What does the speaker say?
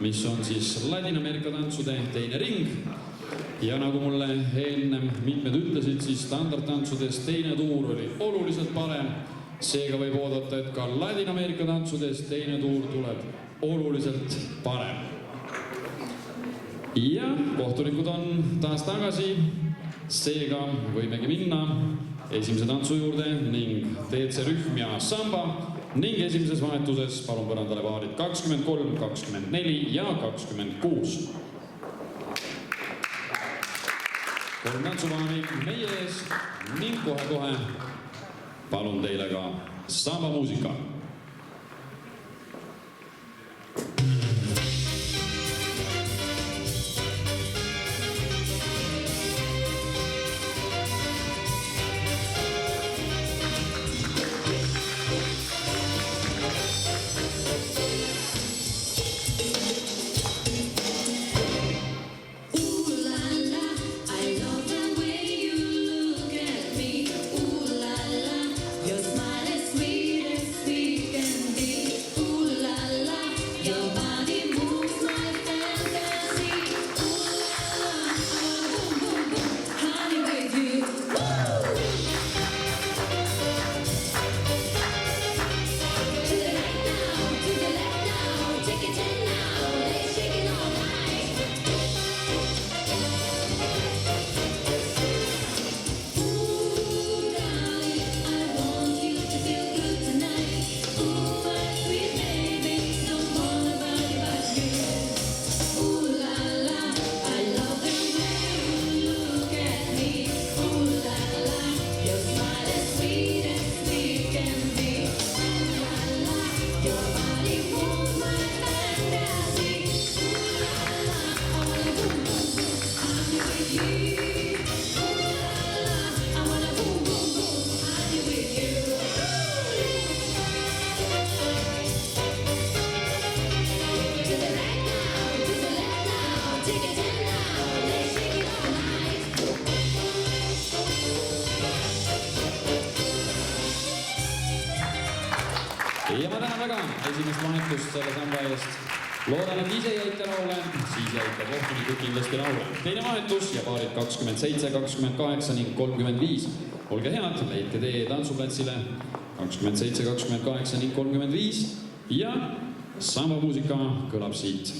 mis on siis Ladina-Ameerika tantsude teine ring. Ja nagu mulle ennem mitmed ütlesid, siis standardtantsudes teine tuur oli oluliselt parem. Seega võib oodata, et ka Ladina-Ameerika tantsudes teine tuur tuleb oluliselt parem. Ja kohtunikud on taas tagasi. Seega võimegi minna esimese tantsu juurde ning TC rühm ja samba. Ning esimeses vahetuses palun põrandale paarid 23, 24 ja 26. Kolm tantsupaari meie ees ning kohe-kohe palun teile ka samba muusika. Ja ma tänan väga esimest vahetust selle samba eest. Loodan, et ise jäite rahule, siis jäite kohtunikud kindlasti rahule. Teine vahetus ja paarid 27, 28 ning 35. Olge head, leidke tee tantsuplatsile 27, 28 ning 35 ja samba muusika kõlab siit.